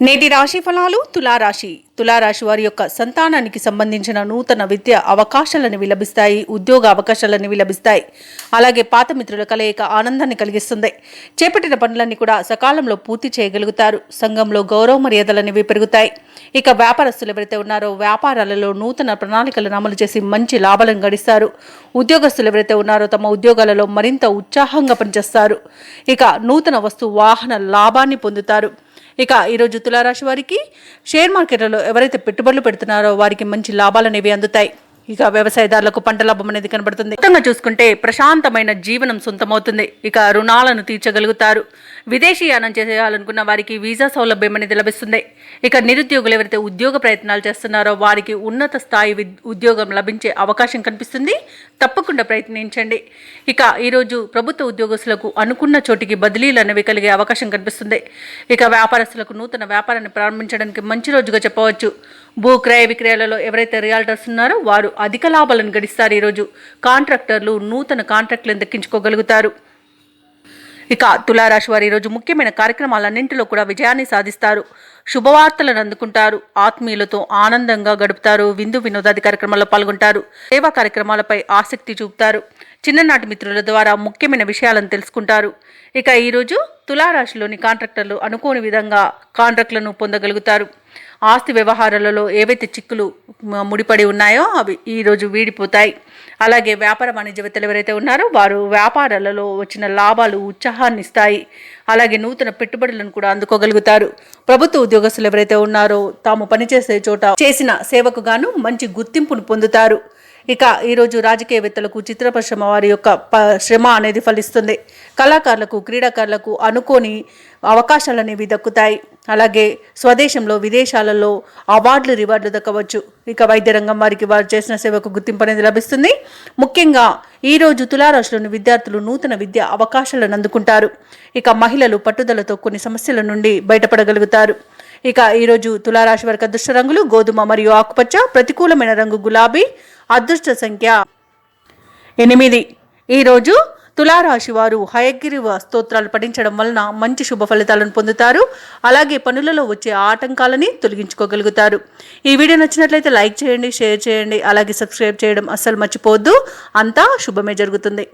నేటి రాశి ఫలాలు తులారాశి వారి యొక్క సంతానానికి సంబంధించిన నూతన విద్య అవకాశాలను లభిస్తాయి, ఉద్యోగ అవకాశాలను లభిస్తాయి. అలాగే పాత మిత్రుల కలయిక ఆనందాన్ని కలిగిస్తుంది. చేపట్టిన పనులన్నీ కూడా సకాలంలో పూర్తి చేయగలుగుతారు. సంఘంలో గౌరవ మర్యాదలనేవి పెరుగుతాయి. ఇక వ్యాపారస్తులు ఎవరైతే ఉన్నారో వ్యాపారాలలో నూతన ప్రణాళికలను అమలు చేసి మంచి లాభాలను గడిస్తారు. ఉద్యోగస్తులు ఎవరైతే ఉన్నారో తమ ఉద్యోగాలలో మరింత ఉత్సాహంగా పనిచేస్తారు. ఇక నూతన వస్తు వాహన లాభాన్ని పొందుతారు. ఇక ఈరోజు తులారాశి వారికి షేర్ మార్కెట్లలో ఎవరైతే పెట్టుబడులు పెడుతున్నారో వారికి మంచి లాభాలు అనేవి అందుతాయి. ఇక వ్యవసాయదారులకు పంట లాభం అనేది కనబడుతుంది. మొత్తంగా చూసుకుంటే ప్రశాంతమైన జీవనం సొంతమవుతుంది. ఇక రుణాలను తీర్చగలుగుతారు. విదేశీయానం చేయాలనుకున్న వారికి వీసా సౌలభ్యం అనేది లభిస్తుంది. ఇక నిరుద్యోగులు ఎవరైతే ఉద్యోగ ప్రయత్నాలు చేస్తున్నారో వారికి ఉన్నత స్థాయి ఉద్యోగం లభించే అవకాశం కనిపిస్తుంది. తప్పకుండా ప్రయత్నించండి. ఇక ఈరోజు ప్రభుత్వ ఉద్యోగస్తులకు అనుకున్న చోటికి బదిలీలు అనేవి కలిగే అవకాశం కనిపిస్తుంది. ఇక వ్యాపారస్తులకు నూతన వ్యాపారాన్ని ప్రారంభించడానికి మంచి రోజుగా చెప్పవచ్చు. భూ క్రయ విక్రయాలలో ఎవరైతే రియాల్టర్స్ ఉన్నారో వారు అధిక లాభాలను గడిస్తారు. ఈరోజు కాంట్రాక్టర్లు నూతన కాంట్రాక్టులను దక్కించుకోగలుగుతారు. ఇక తులారాశి వారు ఈరోజు ముఖ్యమైన కార్యక్రమాలన్నింటిలో కూడా విజయాన్ని సాధిస్తారు. శుభవార్తలను అందుకుంటారు. ఆత్మీయులతో ఆనందంగా గడుపుతారు. విందు వినోదాది కార్యక్రమాల్లో పాల్గొంటారు. సేవా కార్యక్రమాలపై ఆసక్తి చూపుతారు. చిన్ననాటి మిత్రుల ద్వారా ముఖ్యమైన విషయాలను తెలుసుకుంటారు. ఇక ఈరోజు తులారాశిలోని కాంట్రాక్టర్లు అనుకోని విధంగా కాంట్రాక్టులను పొందగలుగుతారు. ఆస్తి వ్యవహారాలలో ఏవైతే చిక్కులు ముడిపడి ఉన్నాయో అవి ఈరోజు వీడిపోతాయి. అలాగే వ్యాపార వాణిజ్యవేత్తలు ఎవరైతే ఉన్నారో వారు వ్యాపారాలలో వచ్చిన లాభాలు ఉత్సాహాన్ని ఇస్తాయి. అలాగే నూతన పెట్టుబడులను కూడా అందుకోగలుగుతారు. ప్రభుత్వ ఉద్యోగస్తులు ఎవరైతే ఉన్నారో తాము పనిచేసే చోట చేసిన సేవకు గాను మంచి గుర్తింపును పొందుతారు. ఇక ఈరోజు రాజకీయవేత్తలకు చిత్ర పరిశ్రమ వారి యొక్క శ్రమ అనేది ఫలిస్తుంది. కళాకారులకు క్రీడాకారులకు అనుకోని అవకాశాలు అనేవి దక్కుతాయి. అలాగే స్వదేశంలో విదేశాలలో అవార్డులు రివార్డులు దక్కవచ్చు. ఇక వైద్య రంగం వారికి వారు చేసిన సేవకు గుర్తింపు అనేది లభిస్తుంది. ముఖ్యంగా ఈరోజు తులారాశిలోని విద్యార్థులు నూతన విద్య అవకాశాలను అందుకుంటారు. ఇక మహిళలు పట్టుదలతో కొన్ని సమస్యల నుండి బయటపడగలుగుతారు. ఇక ఈరోజు తులారాశి వారికి అదృష్ట రంగులు గోధుమ మరియు ఆకుపచ్చ, ప్రతికూలమైన రంగు గులాబీ, అదృష్ట సంఖ్య 8. ఈరోజు తులారాశి వారు హయగ్రీవ స్తోత్రాలు పఠించడం వలన మంచి శుభ ఫలితాలను పొందుతారు. అలాగే పనులలో వచ్చే ఆటంకాలని తొలగించుకోగలుగుతారు. ఈ వీడియో నచ్చినట్లయితే లైక్ చేయండి, షేర్ చేయండి, అలాగే సబ్స్క్రైబ్ చేయడం అస్సలు మర్చిపోవద్దు. అంతా శుభమే జరుగుతుంది.